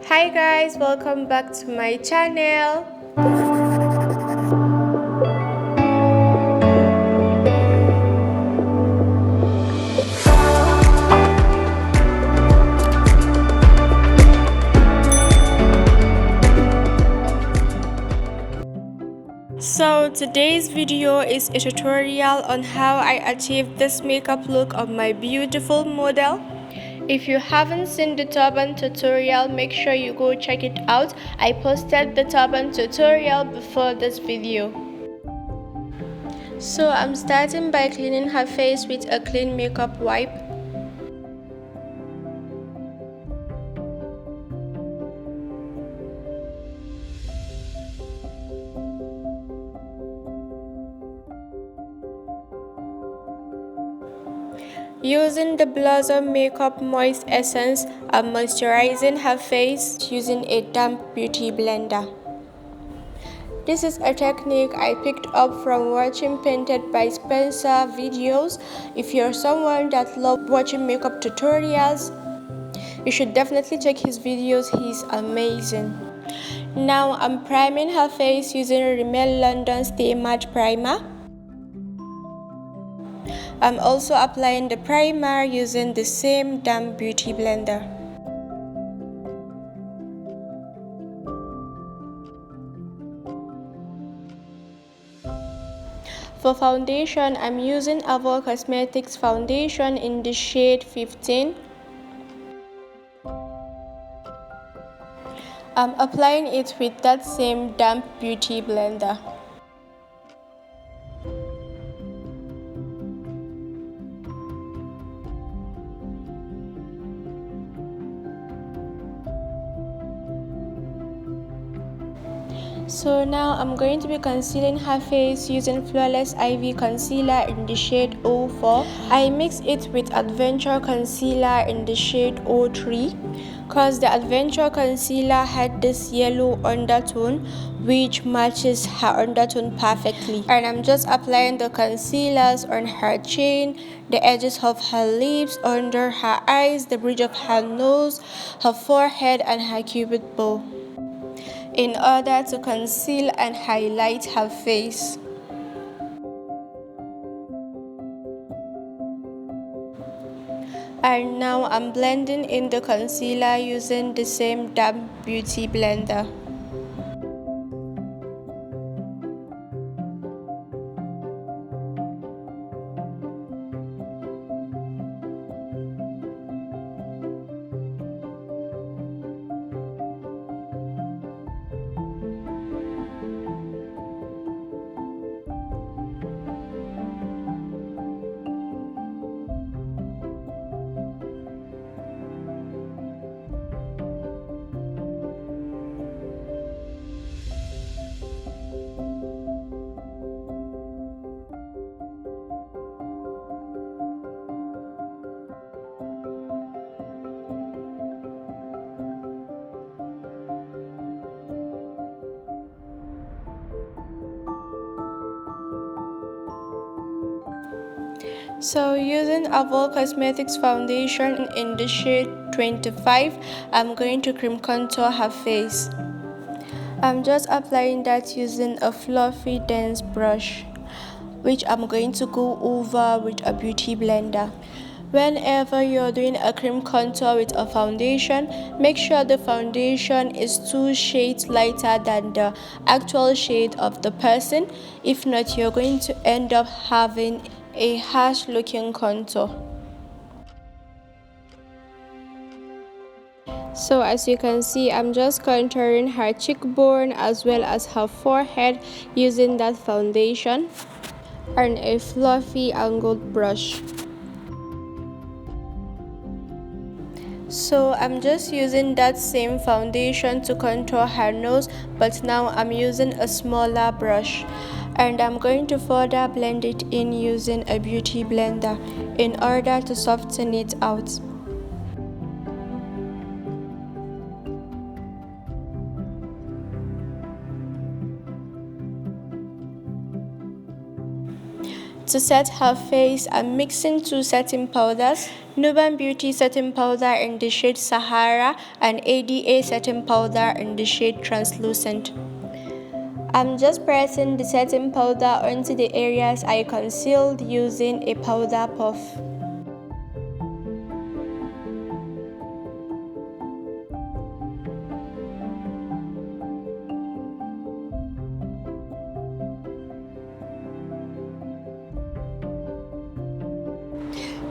Hi guys, welcome back to my channel. So today's video is a tutorial on how I achieved this makeup look of my beautiful model. If you haven't seen the turban tutorial, make sure you go check it out. I posted the turban tutorial before this video. So I'm starting by cleaning her face with a clean makeup wipe. Using the Blossom Makeup Moist Essence, I'm moisturizing her face using a damp beauty blender. This is a technique I picked up from watching Painted by Spencer videos. If you're someone that loves watching makeup tutorials, you should definitely check his videos, he's amazing. Now I'm priming her face using Rimmel London Stay Matte Primer. I'm also applying the primer using the same damp beauty blender. For foundation, I'm using Avour Cosmetics foundation in the shade 15. I'm applying it with that same damp beauty blender. So now I'm going to be concealing her face using Flawlessivy concealer in the shade 04. I mix it with Adenture concealer in the shade 03 because the Adenture concealer had this yellow undertone which matches her undertone perfectly. And I'm just applying the concealers on her chin, the edges of her lips, under her eyes, the bridge of her nose, her forehead, and her cupid bow, in order to conceal and highlight her face. And now I'm blending in the concealer using the same damp beauty blender. So using Avour Cosmetics foundation in the shade 25, I'm going to cream contour her face. I'm just applying that using a fluffy dense brush, which I'm going to go over with a beauty blender. Whenever you're doing a cream contour with a foundation, make sure the foundation is 2 shades lighter than the actual shade of the person. If not, you're going to end up having a harsh looking contour. So as you can see, I'm just contouring her cheekbone as well as her forehead using that foundation and a fluffy angled brush. So I'm just using that same foundation to contour her nose, but now I'm using a smaller brush. And I'm going to further blend it in using a beauty blender in order to soften it out. To set her face, I'm mixing two setting powders, Nuban Beauty setting powder in the shade Sahara and ADA setting powder in the shade Translucent. I'm just pressing the setting powder onto the areas I concealed using a powder puff.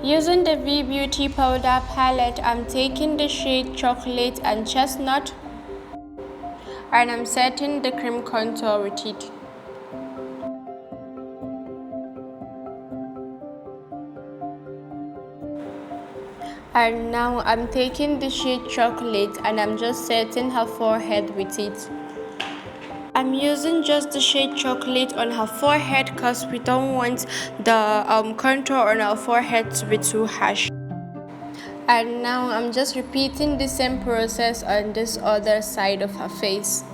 Using the V Beauty powder palette, I'm taking the shade Chocolate and Chestnut and I'm setting the cream contour with it. And now I'm taking the shade Chocolate and I'm just setting her forehead with it. I'm using just the shade Chocolate on her forehead because we don't want the contour on our forehead to be too harsh. And now I'm just repeating the same process on this other side of her face.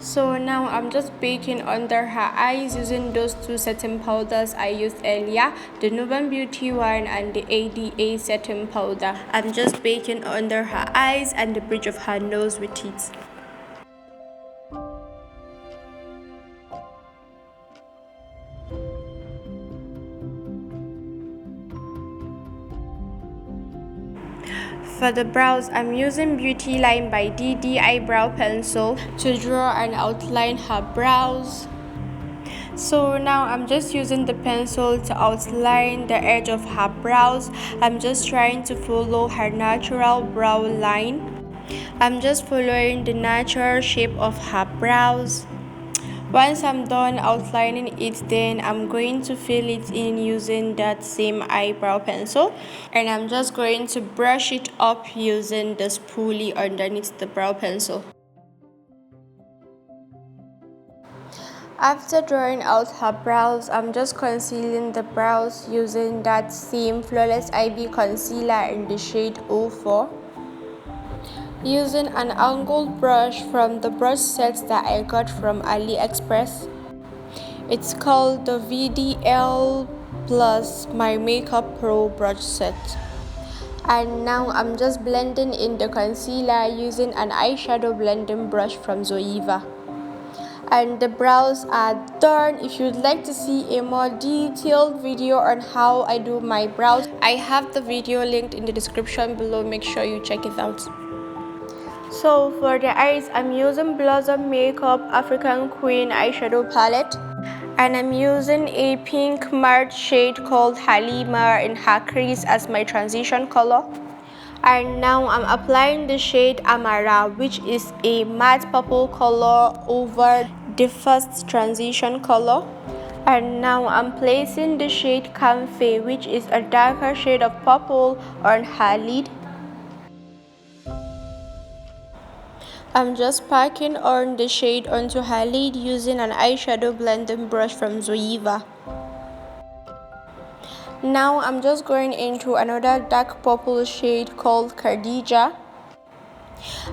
So now I'm just baking under her eyes using those two setting powders I used earlier, the Nuban Beauty one and the ADA setting powder. I'm just baking under her eyes and the bridge of her nose with it. For the brows, I'm using Beautyline by Didi eyebrow pencil to draw and outline her brows. So now I'm just using the pencil to outline the edge of her brows. I'm just trying to follow her natural brow line. I'm just following the natural shape of her brows. Once I'm done outlining it, then I'm going to fill it in using that same eyebrow pencil, and I'm just going to brush it up using the spoolie underneath the brow pencil. After drawing out her brows, I'm just concealing the brows using that same Flawlessivy concealer in the shade Avour. Using an angled brush from the brush set that I got from AliExpress. It's called the VDL Plus My Makeup Pro brush set. And now I'm just blending in the concealer using an eyeshadow blending brush from Zoeva. And the brows are done. If you'd like to see a more detailed video on how I do my brows, I have the video linked in the description below. Make sure you check it out. So for the eyes, I'm using Blossom Makeup African Queen eyeshadow palette, and I'm using a pink matte shade called Halima in her crease as my transition color. And now I'm applying the shade Amara, which is a matte purple color, over the first transition color. And now I'm placing the shade Camphor, which is a darker shade of purple, on her lid. I'm just packing on the shade onto her lid using an eyeshadow blending brush from Zoeva. Now I'm just going into another dark purple shade called Khadija.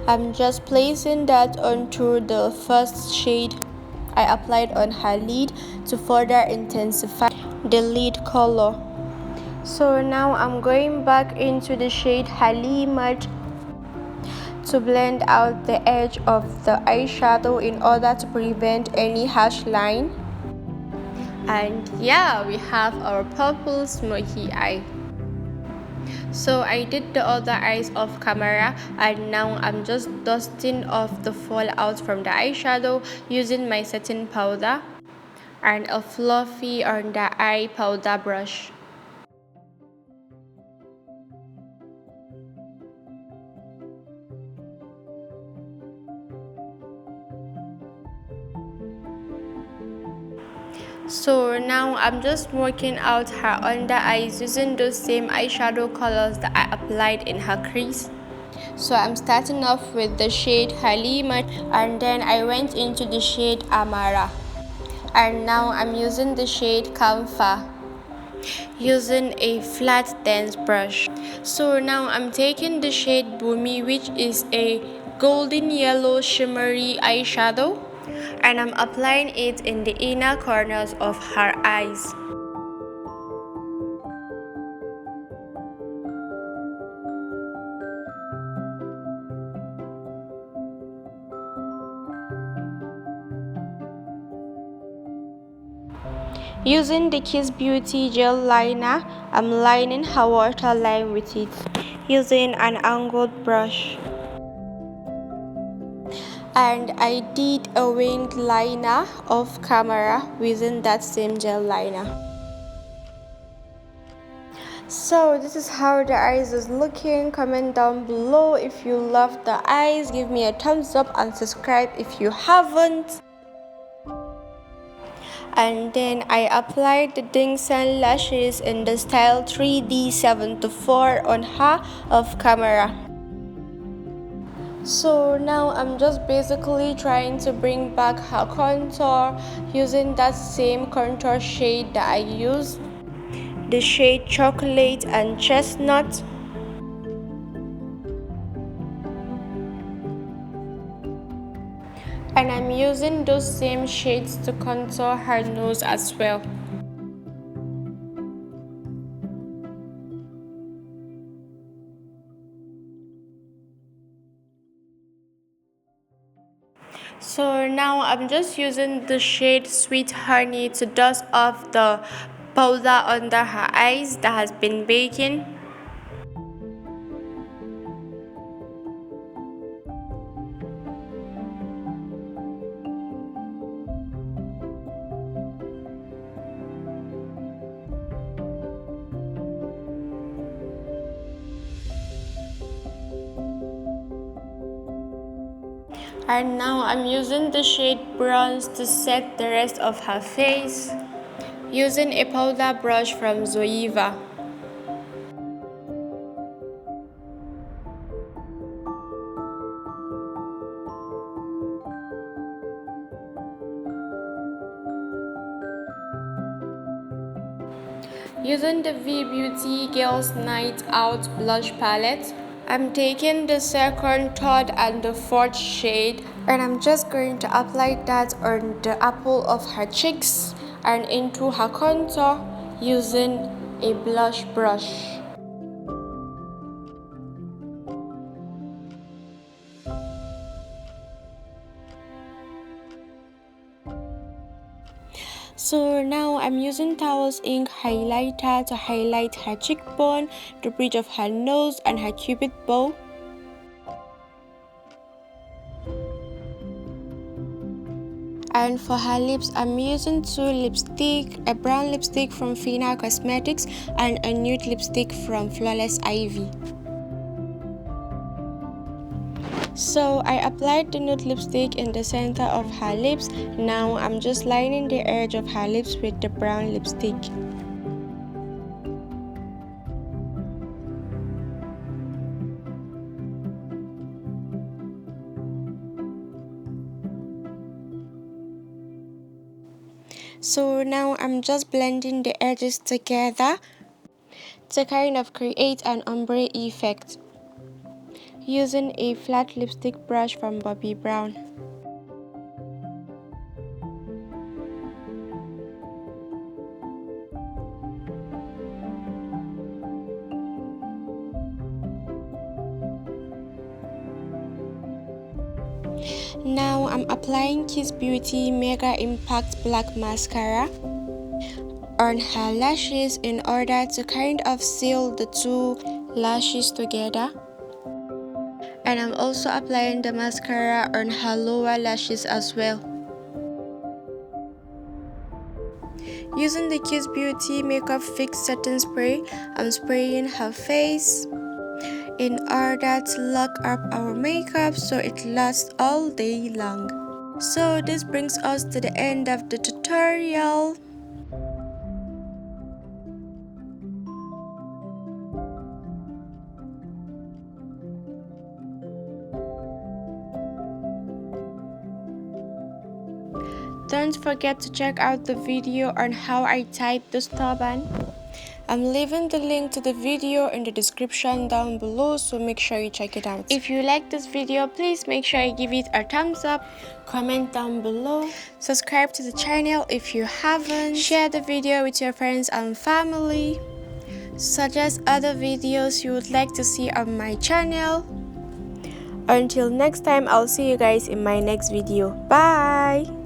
I'm just placing that onto the first shade I applied on her lid to further intensify the lid color. So now I'm going back into the shade Halima to blend out the edge of the eyeshadow in order to prevent any harsh line. And yeah, we have our purple smoky eye. So I did the other eyes off camera, and now I'm just dusting off the fallout from the eyeshadow using my setting powder and a fluffy under eye powder brush. So now I'm just working out her under eyes using those same eyeshadow colors that I applied in her crease. So I'm starting off with the shade Halima, and then I went into the shade Amara, and now I'm using the shade Camphor. using a flat dense brush. So now I'm taking the shade Boomy, which is a golden yellow shimmery eyeshadow, and I'm applying it in the inner corners of her eyes. Using the Kiss Beauty gel liner, I'm lining her waterline with it using an angled brush. And I did a winged liner off camera using that same gel liner. So this is how the eyes is looking. Comment down below if you love the eyes. Give me a thumbs up and subscribe if you haven't. And then I applied the Dingsen lashes in the style 3D74 on her off camera. So now I'm just basically trying to bring back her contour using that same contour shade that I used, the shade Chocolate and Chestnut. And I'm using those same shades to contour her nose as well. So now I'm just using the shade Sweet Honey to dust off the powder under her eyes that has been baking. And now I'm using the shade Bronze to set the rest of her face using a powder brush from Zoeva. Using the V Beauty Girls Night Out blush palette, I'm taking the second, third and the fourth shade, and I'm just going to apply that on the apple of her cheeks and into her contour using a blush brush. So now I'm using Taos ink highlighter to highlight her cheekbone, the bridge of her nose and her cupid bow. And for her lips, I'm using two lipsticks, a brown lipstick from Fina Cosmetics and a nude lipstick from Flawlessivy. So I applied the nude lipstick in the center of her lips. Now I'm just lining the edge of her lips with the brown lipstick. So now I'm just blending the edges together to kind of create an ombre effect using a flat lipstick brush from Bobbi Brown. Now I'm applying Kiss Beauty Mega Impact Black Mascara on her lashes in order to kind of seal the two lashes together. And I'm also applying the mascara on her lower lashes as well. Using the Kiss Beauty Makeup Fix Setting Spray, I'm spraying her face in order to lock up our makeup so it lasts all day long. So this brings us to the end of the tutorial. Don't forget to check out the video on how I type the stubborn I'm leaving the link to the video in the description down below, so make sure you check it out. If you like this video, please make sure you give it a thumbs up, comment down below, subscribe to the channel if you haven't, share the video with your friends and family, suggest other videos you would like to see on my channel. Until next time, I'll see you guys in my next video. Bye!